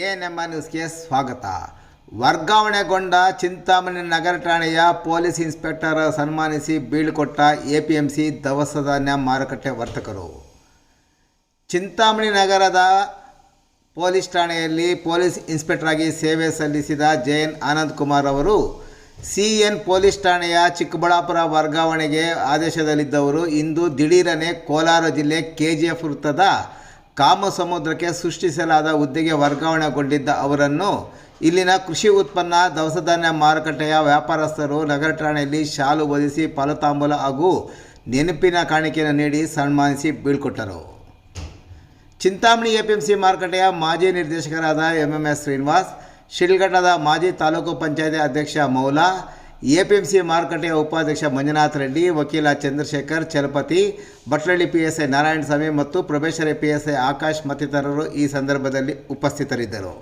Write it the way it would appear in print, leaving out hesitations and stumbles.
ANM ನ್ಯೂಸ್ಗೆ ಸ್ವಾಗತ. ವರ್ಗಾವಣೆಗೊಂಡ ಚಿಂತಾಮಣಿ ನಗರ ಠಾಣೆಯ ಪೊಲೀಸ್ ಇನ್ಸ್ಪೆಕ್ಟರ್ ಸನ್ಮಾನಿಸಿ ಬೀಳ್ಕೊಟ್ಟ ಎಪಿಎಂಸಿ ದವಸ ಧಾನ್ಯ ಮಾರುಕಟ್ಟೆ ವರ್ತಕರು. ಚಿಂತಾಮಣಿ ನಗರದ ಪೊಲೀಸ್ ಠಾಣೆಯಲ್ಲಿ ಪೊಲೀಸ್ ಇನ್ಸ್ಪೆಕ್ಟರ್ ಆಗಿ ಸೇವೆ ಸಲ್ಲಿಸಿದ ಜೆಎನ್ ಆನಂದ್ ಕುಮಾರ್ ಅವರು ಸಿಎನ್ ಪೊಲೀಸ್ ಠಾಣೆಯ ಚಿಕ್ಕಬಳ್ಳಾಪುರ ವರ್ಗಾವಣೆಗೆ ಆದೇಶದಲ್ಲಿದ್ದವರು ಇಂದು ದಿಢೀರನೆ ಕೋಲಾರ ಜಿಲ್ಲೆ ಕೆಜಿಎಫ್ ವೃತ್ತದ ಕಾಮಸಮುದ್ರಕ್ಕೆ ಸೃಷ್ಟಿಸಲಾದ ಹುದ್ದೆಗೆ ವರ್ಗಾವಣೆಗೊಂಡಿದ್ದ ಅವರನ್ನು ಇಲ್ಲಿನ ಕೃಷಿ ಉತ್ಪನ್ನ ದವಸ ಧಾನ್ಯ ಮಾರುಕಟ್ಟೆಯ ವ್ಯಾಪಾರಸ್ಥರು ನಗರ ಠಾಣೆಯಲ್ಲಿ ಶಾಲು ಹೊದಿಸಿ ಫಲತಾಂಬೂಲ ಹಾಗೂ ನೆನಪಿನ ಕಾಣಿಕೆಯನ್ನು ನೀಡಿ ಸನ್ಮಾನಿಸಿ ಬೀಳ್ಕೊಟ್ಟರು. ಚಿಂತಾಮಣಿ ಎಪಿಎಂಸಿ ಮಾರುಕಟ್ಟೆಯ ಮಾಜಿ ನಿರ್ದೇಶಕರಾದ ಎಂಎಂಎಸ್ ಶ್ರೀನಿವಾಸ್, ಶಿಡ್ಲಘಟ್ಟದ ಮಾಜಿ ತಾಲೂಕು ಪಂಚಾಯತಿ ಅಧ್ಯಕ್ಷ ಮೌಲಾ, ಎಪಿಎಂಸಿ ಮಾರುಕಟ್ಟೆಯ ಉಪಾಧ್ಯಕ್ಷ ಮಂಜುನಾಥ್ ರೆಡ್ಡಿ, ವಕೀಲ ಚಂದ್ರಶೇಖರ್ ಚಲಪತಿ, ಬಟ್ಲಳ್ಳಿ ಪಿಎಸ್ಐ ನಾರಾಯಣಸ್ವಾಮಿ ಮತ್ತು ಪ್ರೊಬೇಷನರಿ ಪಿಎಸ್ಐ ಆಕಾಶ್ ಮತ್ತಿತರರು ಈ ಸಂದರ್ಭದಲ್ಲಿ ಉಪಸ್ಥಿತರಿದ್ದರು.